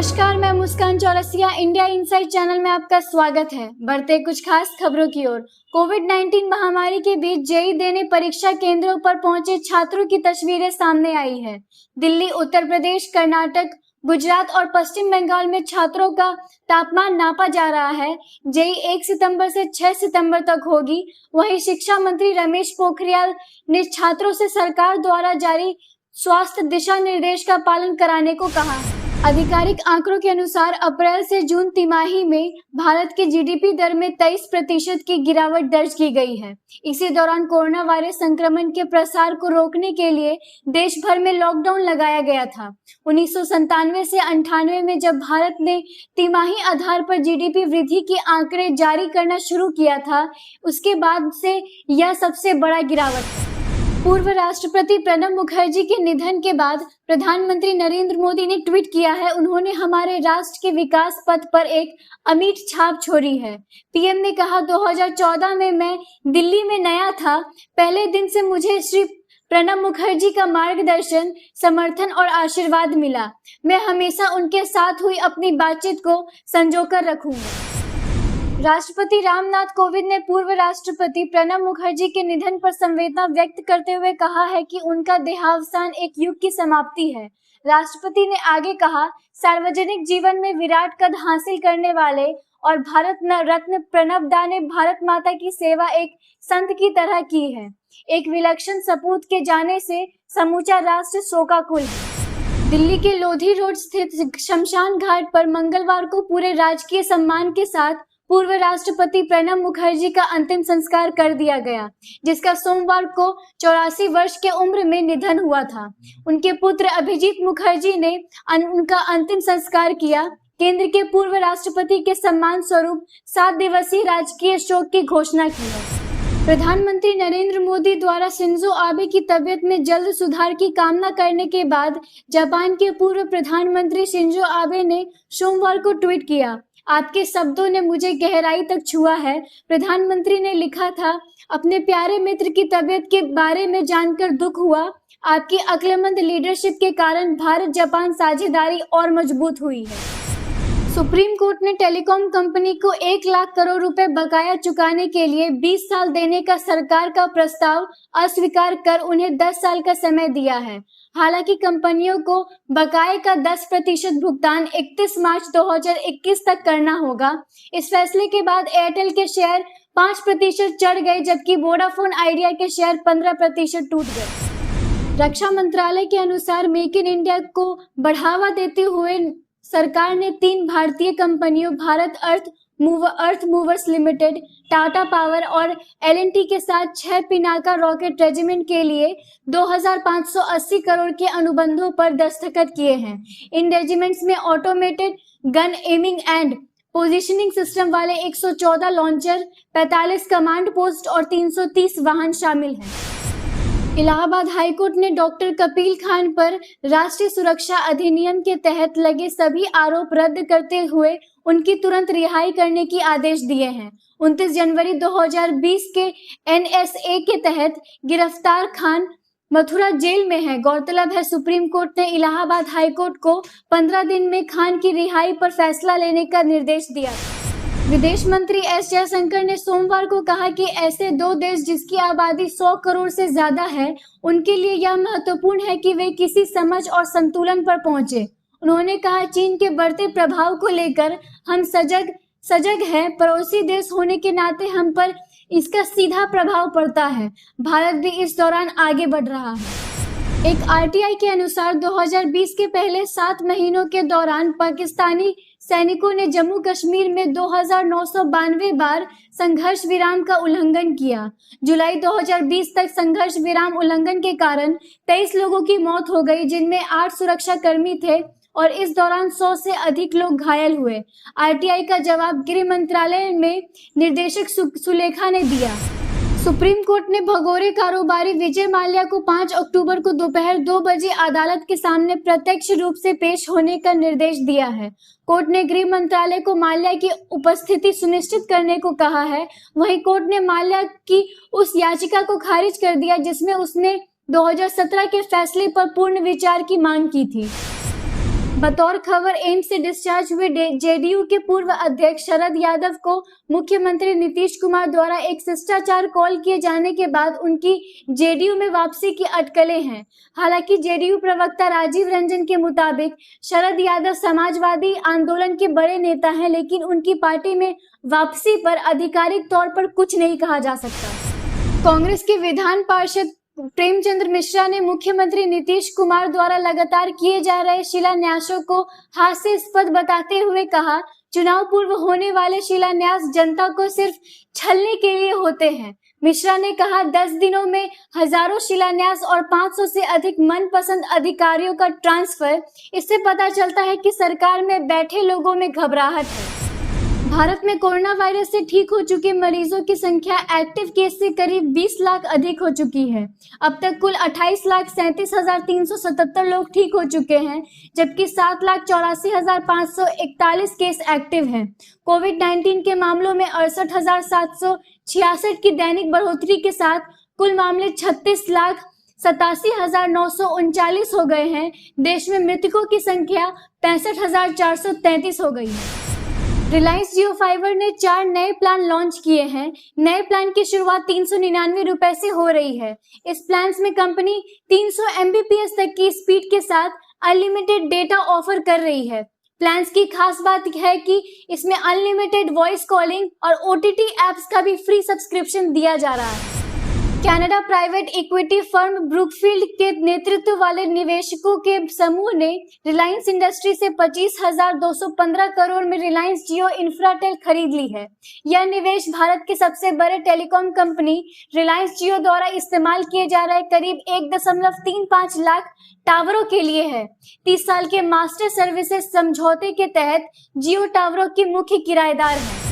नमस्कार, मैं मुस्कान Chaurasia. India insight channel में आपका स्वागत है। बढ़ते कुछ खास खबरों की ओर। कोविड-19 महामारी के बीच जेईई देने परीक्षा केंद्रों पर पहुंचे छात्रों की तस्वीरें सामने आई है। दिल्ली, उत्तर प्रदेश, कर्नाटक, गुजरात और पश्चिम बंगाल में छात्रों का तापमान नापा जा रहा है। जेईई 1 सितंबर से 6 सितंबर तक होगी। वहीं शिक्षा मंत्री रमेश पोखरियाल ने छात्रों से सरकार द्वारा जारी स्वास्थ्य दिशा निर्देश का पालन कराने को कहा है। आधिकारिक आंकड़ों के अनुसार अप्रैल से जून तिमाही में भारत के जीडीपी दर में 23% की गिरावट दर्ज की गई है। इसी दौरान कोरोना वायरस संक्रमण के प्रसार को रोकने के लिए देश भर में लॉकडाउन लगाया गया था। 1997 से 98 में जब भारत ने तिमाही आधार पर जीडीपी वृद्धि के आंकड़े जारी करना शुरू किया था, उसके बाद से यह सबसे बड़ा गिरावट है। पूर्व राष्ट्रपति प्रणब मुखर्जी के निधन के बाद प्रधानमंत्री नरेंद्र मोदी ने ट्वीट किया है, उन्होंने हमारे राष्ट्र के विकास पथ पर एक अमिट छाप छोड़ी है। पीएम ने कहा, 2014 में मैं दिल्ली में नया था। पहले दिन से मुझे श्री प्रणब मुखर्जी का मार्गदर्शन, समर्थन और आशीर्वाद मिला। मैं हमेशा उनके साथ हुई अपनी बातचीत को संजोकर रखूंगा। राष्ट्रपति रामनाथ कोविंद ने पूर्व राष्ट्रपति प्रणब मुखर्जी के निधन पर संवेदना व्यक्त करते हुए कहा है कि उनका देहावसान एक युग की समाप्ति है। राष्ट्रपति ने आगे कहा, सार्वजनिक जीवन में विराट कद हासिल करने वाले और भारत रत्न प्रणब दा ने भारत माता की सेवा एक संत की तरह की है। एक विलक्षण सपूत के जाने से समूचा राष्ट्र शोकाकुल है। दिल्ली के लोधी रोड स्थित शमशान घाट पर मंगलवार को पूरे राजकीय सम्मान के साथ पूर्व राष्ट्रपति प्रणब मुखर्जी का अंतिम संस्कार कर दिया गया, जिसका सोमवार को 84 वर्ष के उम्र में निधन हुआ था। उनके पुत्र अभिजीत मुखर्जी ने उनका अंतिम संस्कार किया। केंद्र के पूर्व राष्ट्रपति के सम्मान स्वरूप 7 दिवसीय राजकीय शोक की घोषणा की है। प्रधानमंत्री नरेंद्र मोदी द्वारा शिंजो आबे की तबीयत में जल्द सुधार की कामना करने के बाद जापान के पूर्व प्रधानमंत्री शिंजो आबे ने सोमवार को ट्वीट किया, आपके शब्दों ने मुझे गहराई तक छुआ है। प्रधानमंत्री ने लिखा था, अपने प्यारे मित्र की तबीयत के बारे में जानकर दुख हुआ। आपकी अक्लमंद लीडरशिप के कारण भारत जापान साझेदारी और मजबूत हुई है। सुप्रीम कोर्ट ने टेलीकॉम कंपनी को 1 लाख करोड़ रुपए बकाया चुकाने के लिए 20 साल देने का सरकार का प्रस्ताव अस्वीकार कर उन्हें 10 साल का समय दिया है। हालांकि कंपनियों को बकाये का 10% भुगतान 31 मार्च 2021 तक करना होगा। इस फैसले के बाद एयरटेल के शेयर 5% चढ़ गए, जबकि वोडाफोन आइडिया के शेयर 15% टूट गए। रक्षा मंत्रालय के अनुसार मेक इन इंडिया को बढ़ावा देते हुए सरकार ने 3 भारतीय कंपनियों भारत अर्थ मूवर्स लिमिटेड, टाटा पावर और L&T के साथ 6 पिनाका रॉकेट रेजिमेंट के लिए 2580 करोड़ के अनुबंधों पर दस्तखत किए हैं। इन रेजिमेंट्स में automated gun aiming and positioning system वाले 114 लॉन्चर, 45 कमांड पोस्ट और 330 वाहन शामिल हैं। इलाहाबाद हाईकोर्ट ने डॉक्टर कपिल खान पर राष्ट्रीय सुरक्षा अधिनियम के तहत लगे सभी आरोप रद्द करते हुए उनकी तुरंत रिहाई करने की आदेश दिए हैं। 29 जनवरी 2020 के NSA के तहत गिरफ्तार खान मथुरा जेल में है। गौरतलब है, सुप्रीम कोर्ट ने इलाहाबाद हाईकोर्ट को 15 दिन में खान की रिहाई पर फैसला लेने का निर्देश दिया। विदेश मंत्री एस जयशंकर ने सोमवार को कहा कि ऐसे 2 देश जिसकी आबादी 100 करोड़ से ज्यादा है, उनके लिए यह महत्वपूर्ण है कि वे किसी समझ और संतुलन पर पहुंचे। उन्होंने कहा, चीन के बढ़ते प्रभाव को लेकर हम सजग हैं। पड़ोसी देश होने के नाते हम पर इसका सीधा प्रभाव पड़ता है। भारत भी इस दौरान आगे बढ़ रहा है। एक आरटीआई के अनुसार 2020 के पहले 7 महीनों के दौरान पाकिस्तानी सैनिकों ने जम्मू कश्मीर में 2992 बार संघर्ष विराम का उल्लंघन किया। जुलाई 2020 तक संघर्ष विराम उल्लंघन के कारण 23 लोगों की मौत हो गई, जिनमें 8 सुरक्षा कर्मी थे और इस दौरान 100 से अधिक लोग घायल हुए। आरटीआई का जवाब गृह मंत्रालय में निदेशक सुलेखा ने दिया। सुप्रीम कोर्ट ने भगोड़े कारोबारी विजय माल्या को 5 अक्टूबर को दोपहर 2 बजे अदालत के सामने प्रत्यक्ष रूप से पेश होने का निर्देश दिया है। कोर्ट ने गृह मंत्रालय को माल्या की उपस्थिति सुनिश्चित करने को कहा है। वहीं कोर्ट ने माल्या की उस याचिका को खारिज कर दिया जिसमें उसने 2017 के फैसले पर पूर्ण विचार की मांग की थी। बतौर खबर एम्स से डिस्चार्ज हुए जेडीयू के पूर्व अध्यक्ष शरद यादव को मुख्यमंत्री नीतीश कुमार द्वारा एक शिष्टाचार कॉल किए जाने के बाद उनकी जेडीयू में वापसी की अटकलें हैं। हालांकि जेडीयू प्रवक्ता राजीव रंजन के मुताबिक शरद यादव समाजवादी आंदोलन के बड़े नेता हैं, लेकिन उनकी पार्टी में वापसी पर आधिकारिक तौर पर कुछ नहीं कहा जा सकता। कांग्रेस के विधान पार्षद प्रेमचंद्र मिश्रा ने मुख्यमंत्री नीतीश कुमार द्वारा लगातार किए जा रहे शिलान्यासों को हास्यास्पद बताते हुए कहा, चुनाव पूर्व होने वाले शिलान्यास जनता को सिर्फ छलने के लिए होते हैं। मिश्रा ने कहा, 10 दिनों में हजारों शिलान्यास और 500 से अधिक मनपसंद अधिकारियों का ट्रांसफर, इससे पता चलता है कि सरकार में बैठे लोगों में घबराहट है। भारत में कोरोना वायरस से ठीक हो चुके मरीजों की संख्या एक्टिव केस से करीब 20 लाख अधिक हो चुकी है। अब तक कुल 28,37,377 लोग ठीक हो चुके हैं, जबकि 7,84,541 केस एक्टिव हैं। कोविड-19 के मामलों में 68,766 की दैनिक बढ़ोतरी के साथ कुल मामले 36,87,939 हो गए हैं। देश में मृतकों की संख्या 65,433 हो गई है। रिलायंस जियो फाइबर ने 4 नए प्लान लॉन्च किए हैं। नए प्लान की शुरुआत 399 रुपए से हो रही है। इस प्लान में कंपनी 300 Mbps तक की स्पीड के साथ अनलिमिटेड डेटा ऑफर कर रही है। प्लान की खास बात है कि इसमें अनलिमिटेड वॉइस कॉलिंग और OTT एप्स का भी फ्री सब्सक्रिप्शन दिया जा रहा है। Canada private equity firm Brookfield के नेतृत्व वाले निवेशकों के समूह ने रिलायंस इंडस्ट्री से 25,215 करोड़ में रिलायंस जियो इंफ्राटेल खरीद ली है। यह निवेश भारत के सबसे बड़े टेलीकॉम कंपनी रिलायंस जियो द्वारा इस्तेमाल किए जा रहे करीब 1.35 लाख टावरों के लिए है। 30 साल के मास्टर सर्विसेज समझौते के तहत जियो टावरों की मुख्य किराएदार है।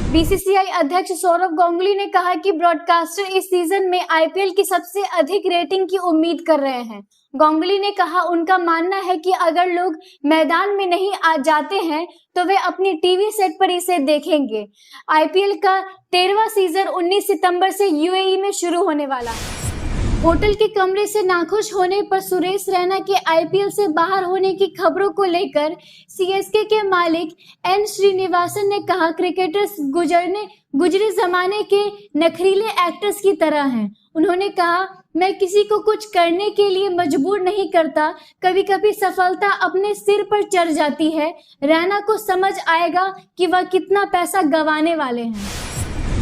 बीसीसीआई अध्यक्ष सौरव गांगुली ने कहा कि ब्रॉडकास्टर इस सीजन में आईपीएल की सबसे अधिक रेटिंग की उम्मीद कर रहे हैं। गांगुली ने कहा, उनका मानना है कि अगर लोग मैदान में नहीं आ जाते हैं तो वे अपनी टीवी सेट पर इसे देखेंगे। आईपीएल का 13वां सीजन 19 सितंबर से यूएई में शुरू होने वाला है। होटल के कमरे से नाखुश होने पर सुरेश रैना के आईपीएल से बाहर होने की खबरों को लेकर सीएसके के मालिक एन श्रीनिवासन ने कहा, क्रिकेटर्स गुजरे जमाने के नखरीले एक्टर्स की तरह हैं। उन्होंने कहा, मैं किसी को कुछ करने के लिए मजबूर नहीं करता, कभी कभी सफलता अपने सिर पर चढ़ जाती है। रैना को समझ आएगा कि वह कितना पैसा गंवाने वाले हैं।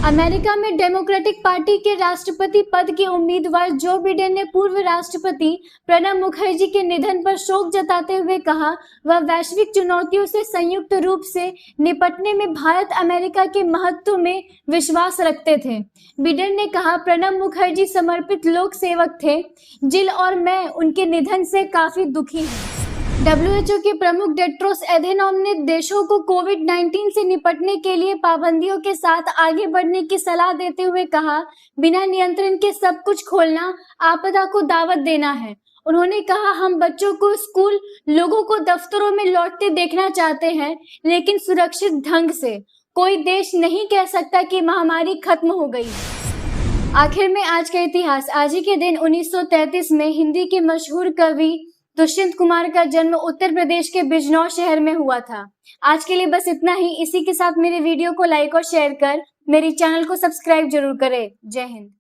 अमेरिका में डेमोक्रेटिक पार्टी के राष्ट्रपति पद के उम्मीदवार जो बिडेन ने पूर्व राष्ट्रपति प्रणब मुखर्जी के निधन पर शोक जताते हुए कहा, वह वैश्विक चुनौतियों से संयुक्त रूप से निपटने में भारत अमेरिका के महत्व में विश्वास रखते थे। बिडेन ने कहा, प्रणब मुखर्जी समर्पित लोक सेवक थे। जिल और मैं उनके निधन से काफी दुखी हूँ। WHO के प्रमुख टेड्रोस एधेनॉम ने देशों को कोविड-19 से निपटने के लिए पाबंदियों के साथ आगे बढ़ने की सलाह देते हुए कहा, बिना नियंत्रण के सब कुछ खोलना आपदा को दावत देना है। उन्होंने कहा, हम बच्चों को स्कूल, लोगों को दफ्तरों में लौटते देखना चाहते हैं, लेकिन सुरक्षित ढंग से। कोई देश नहीं कह सकता कि महामारी खत्म हो गई। आखिर में आज का इतिहास। आज ही के दिन 1933 में हिंदी के मशहूर कवि दुष्यंत कुमार का जन्म उत्तर प्रदेश के बिजनौर शहर में हुआ था। आज के लिए बस इतना ही। इसी के साथ मेरे वीडियो को लाइक और शेयर कर मेरे चैनल को सब्सक्राइब जरूर करें। जय हिंद।